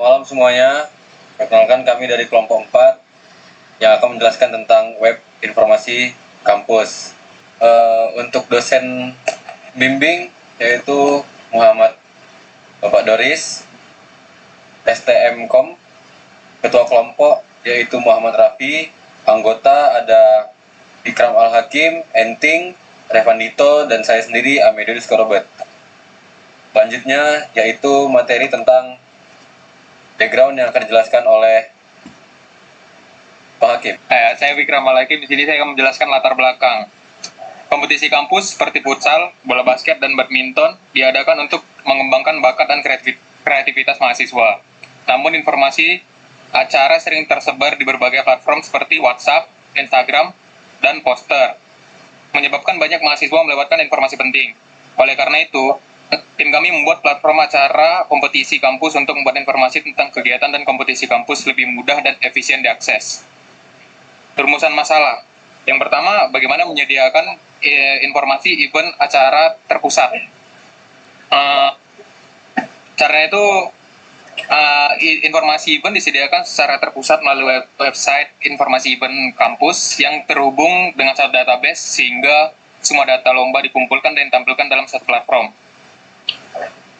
malam semuanya. Perkenalkan kami dari kelompok 4 yang akan menjelaskan tentang web informasi kampus. Untuk dosen bimbing yaitu Muhammad Bapak Doris, STM.com, ketua kelompok yaitu Muhammad Rafi, anggota ada Ikram Al-Hakim, Enting, Revandito, dan saya sendiri Amedus Korobet. Selanjutnya yaitu materi tentang background yang akan dijelaskan oleh Pak Hakim. Saya Ikram Al-Hakim. Di sini saya akan menjelaskan latar belakang. Kompetisi kampus seperti futsal, bola basket, dan badminton diadakan untuk mengembangkan bakat dan kreativitas mahasiswa. Namun informasi acara sering tersebar di berbagai platform seperti WhatsApp, Instagram, dan poster, menyebabkan banyak mahasiswa melewatkan informasi penting. Oleh karena itu, tim kami membuat platform acara kompetisi kampus untuk membuat informasi tentang kegiatan dan kompetisi kampus lebih mudah dan efisien diakses. Rumusan masalah. Yang pertama, bagaimana menyediakan informasi event acara terpusat. Caranya itu, informasi event disediakan secara terpusat melalui website informasi event kampus yang terhubung dengan satu database sehingga semua data lomba dikumpulkan dan ditampilkan dalam satu platform.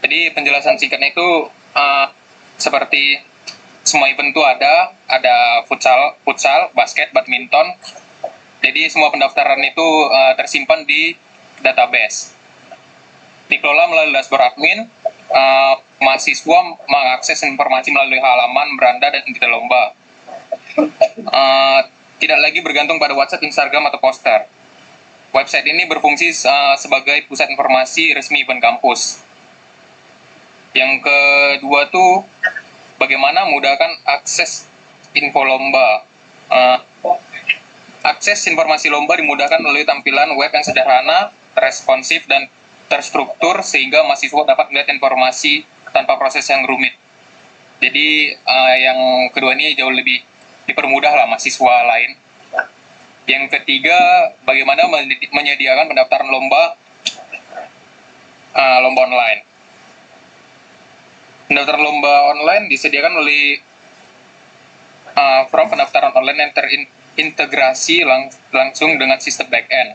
Jadi penjelasan singkatnya itu seperti semua event itu ada futsal, basket, badminton. Jadi semua pendaftaran itu tersimpan di database. Dikelola melalui dashboard admin. Mahasiswa mengakses informasi melalui halaman, beranda, dan detail lomba. Tidak lagi bergantung pada WhatsApp, Instagram, atau poster. Website ini berfungsi sebagai pusat informasi resmi event kampus. Yang kedua tuh, bagaimana memudahkan akses info lomba. Akses informasi lomba dimudahkan melalui tampilan web yang sederhana, responsif, dan terstruktur sehingga mahasiswa dapat melihat informasi tanpa proses yang rumit. Jadi yang kedua ini jauh lebih dipermudah lah mahasiswa lain. Yang ketiga, bagaimana menyediakan pendaftaran lomba online. Pendaftaran lomba online disediakan melalui form pendaftaran online yang terintegrasi langsung dengan sistem back-end.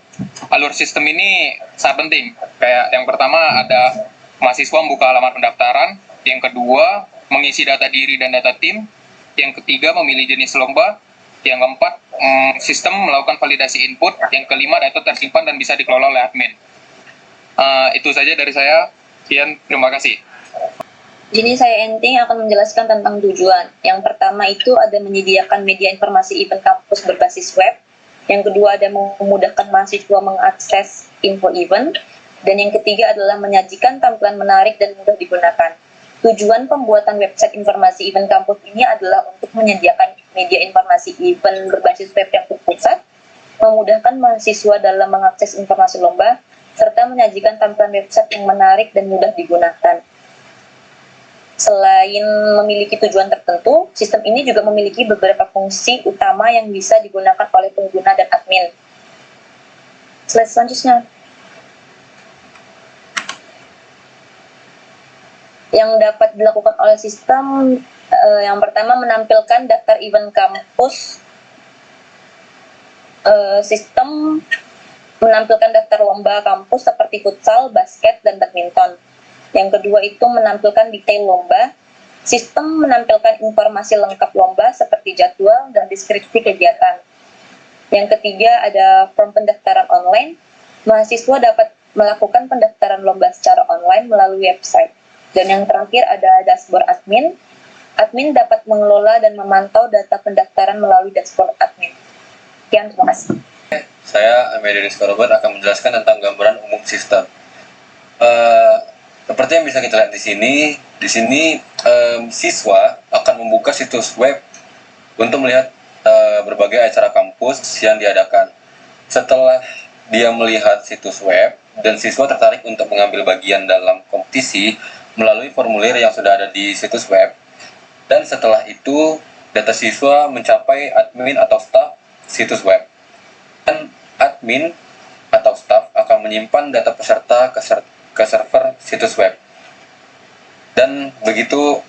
Alur sistem ini sangat penting. Kayak yang pertama ada mahasiswa membuka halaman pendaftaran, yang kedua mengisi data diri dan data tim, yang ketiga memilih jenis lomba, yang keempat sistem melakukan validasi input, yang kelima data tersimpan dan bisa dikelola oleh admin. Itu saja dari saya. Sekian, terima kasih. Jadi saya Enting akan menjelaskan tentang tujuan. Yang pertama itu ada menyediakan media informasi event kampus berbasis web. Yang kedua ada memudahkan mahasiswa mengakses info event. Dan yang ketiga adalah menyajikan tampilan menarik dan mudah digunakan. Tujuan pembuatan website informasi event kampus ini adalah untuk menyediakan media informasi event berbasis web yang terpusat, memudahkan mahasiswa dalam mengakses informasi lomba, serta menyajikan tampilan website yang menarik dan mudah digunakan. Selain memiliki tujuan tertentu, sistem ini juga memiliki beberapa fungsi utama yang bisa digunakan oleh pengguna dan admin. Slide selanjutnya. Yang dapat dilakukan oleh sistem, yang pertama menampilkan daftar event kampus. Sistem menampilkan daftar lomba kampus seperti futsal, basket, dan badminton. Yang kedua itu menampilkan detail lomba. Sistem menampilkan informasi lengkap lomba seperti jadwal dan deskripsi kegiatan. Yang ketiga ada form pendaftaran online. Mahasiswa dapat melakukan pendaftaran lomba secara online melalui website. Dan yang terakhir ada dashboard admin. Admin dapat mengelola dan memantau data pendaftaran melalui dashboard admin. Sekian, terima kasih. Saya Amedus Korobet akan menjelaskan tentang gambaran umum sistem. Seperti yang bisa kita lihat di sini siswa akan membuka situs web untuk melihat berbagai acara kampus yang diadakan. Setelah dia melihat situs web dan siswa tertarik untuk mengambil bagian dalam kompetisi melalui formulir yang sudah ada di situs web, dan setelah itu data siswa mencapai admin atau staf situs web. Dan admin atau staf akan menyimpan data peserta ke server situs web. Dan begitu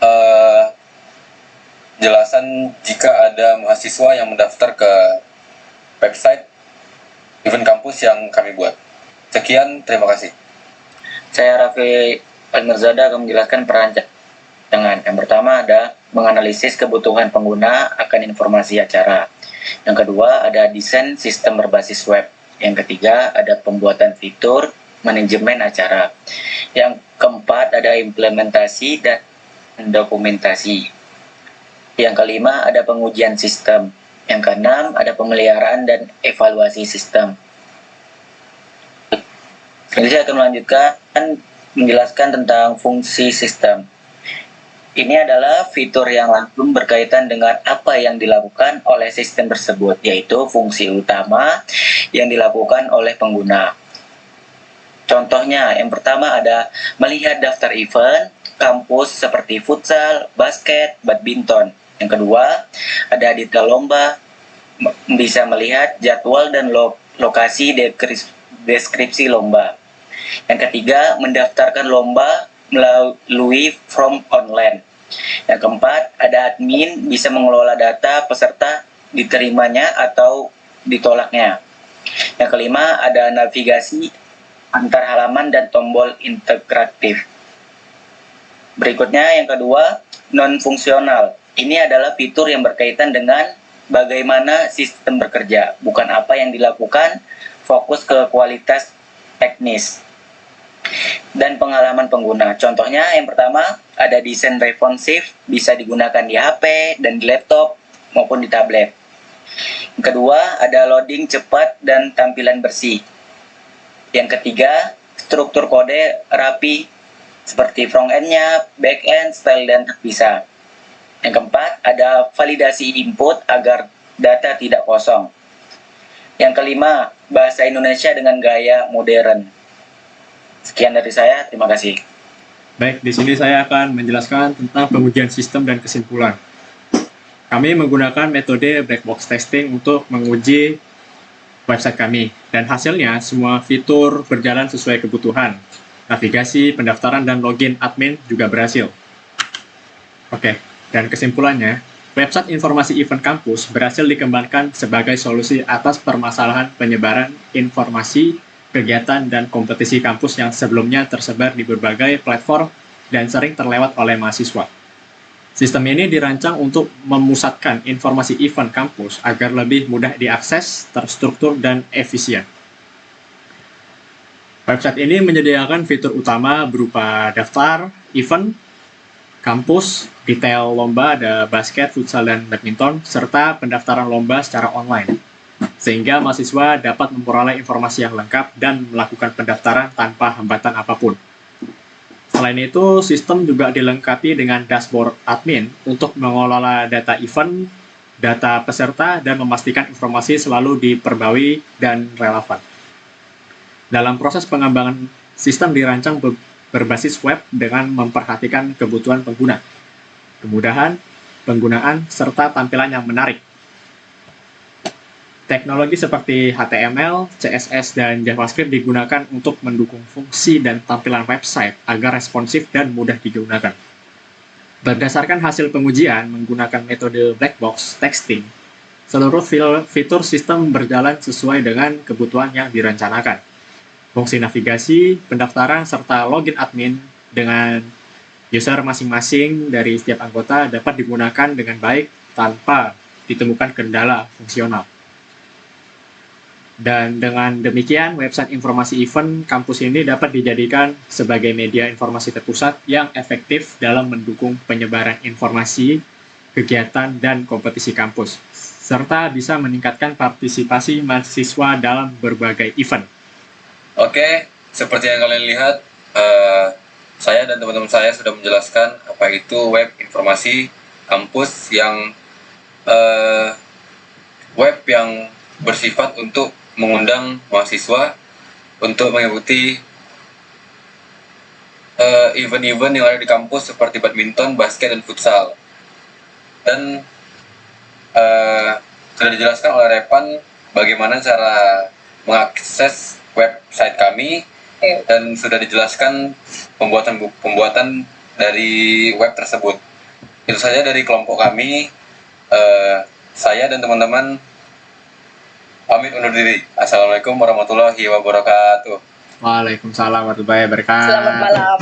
penjelasan jika ada mahasiswa yang mendaftar ke website event kampus yang kami buat. Sekian, terima kasih. Saya Raffi Almirzada akan menjelaskan perancangan. Yang pertama ada menganalisis kebutuhan pengguna akan informasi acara. Yang kedua ada desain sistem berbasis web. Yang ketiga ada pembuatan fitur manajemen acara. Yang keempat ada implementasi dan dokumentasi. Yang kelima ada pengujian sistem. Yang keenam ada pemeliharaan dan evaluasi sistem. Jadi saya akan melanjutkan menjelaskan tentang fungsi sistem. Ini adalah fitur yang langsung berkaitan dengan apa yang dilakukan oleh sistem tersebut, yaitu fungsi utama yang dilakukan oleh pengguna. Contohnya, yang pertama ada melihat daftar event kampus seperti futsal, basket, badminton. Yang kedua, ada detail lomba, bisa melihat jadwal dan lokasi deskripsi lomba. Yang ketiga, mendaftarkan lomba melalui form online. Yang keempat, ada admin bisa mengelola data peserta diterimanya atau ditolaknya. Yang kelima, ada navigasi antar halaman dan tombol integratif. Berikutnya yang kedua, non-fungsional. Ini adalah fitur yang berkaitan dengan bagaimana sistem bekerja, bukan apa yang dilakukan, fokus ke kualitas teknis dan pengalaman pengguna. Contohnya yang pertama, ada desain responsif, bisa digunakan di HP dan di laptop maupun di tablet. Yang kedua, ada loading cepat dan tampilan bersih. Yang ketiga, struktur kode rapi seperti front end-nya, back end, style dan terpisah. Yang keempat, ada validasi input agar data tidak kosong. Yang kelima, bahasa Indonesia dengan gaya modern. Sekian dari saya, terima kasih. Baik, di sini saya akan menjelaskan tentang pengujian sistem dan kesimpulan. Kami menggunakan metode black box testing untuk menguji website kami, dan hasilnya semua fitur berjalan sesuai kebutuhan. Navigasi, pendaftaran, dan login admin juga berhasil. Oke, dan kesimpulannya, website informasi event kampus berhasil dikembangkan sebagai solusi atas permasalahan penyebaran informasi, kegiatan, dan kompetisi kampus yang sebelumnya tersebar di berbagai platform dan sering terlewat oleh mahasiswa. Sistem ini dirancang untuk memusatkan informasi event kampus agar lebih mudah diakses, terstruktur, dan efisien. Website ini menyediakan fitur utama berupa daftar, event, kampus, detail lomba, ada basket, futsal, dan badminton, serta pendaftaran lomba secara online, sehingga mahasiswa dapat memperoleh informasi yang lengkap dan melakukan pendaftaran tanpa hambatan apapun. Selain itu, sistem juga dilengkapi dengan dashboard admin untuk mengelola data event, data peserta, dan memastikan informasi selalu diperbarui dan relevan. Dalam proses pengembangan, sistem dirancang berbasis web dengan memperhatikan kebutuhan pengguna, kemudahan penggunaan, serta tampilan yang menarik. Teknologi seperti HTML, CSS, dan JavaScript digunakan untuk mendukung fungsi dan tampilan website agar responsif dan mudah digunakan. Berdasarkan hasil pengujian menggunakan metode black box testing, seluruh fitur sistem berjalan sesuai dengan kebutuhan yang direncanakan. Fungsi navigasi, pendaftaran, serta login admin dengan user masing-masing dari setiap anggota dapat digunakan dengan baik tanpa ditemukan kendala fungsional. Dan dengan demikian, website informasi event kampus ini dapat dijadikan sebagai media informasi terpusat yang efektif dalam mendukung penyebaran informasi, kegiatan, dan kompetisi kampus, serta bisa meningkatkan partisipasi mahasiswa dalam berbagai event. Oke, seperti yang kalian lihat, saya dan teman-teman saya sudah menjelaskan apa itu web informasi kampus yang web yang bersifat untuk mengundang mahasiswa untuk mengikuti event-event yang ada di kampus seperti badminton, basket, dan futsal. Dan sudah dijelaskan oleh Repan bagaimana cara mengakses website kami, dan sudah dijelaskan pembuatan dari web tersebut. Itu saja dari kelompok kami. Saya dan teman-teman pamit undur diri. Assalamualaikum warahmatullahi wabarakatuh. Waalaikumsalam warahmatullahi wabarakatuh. Selamat malam.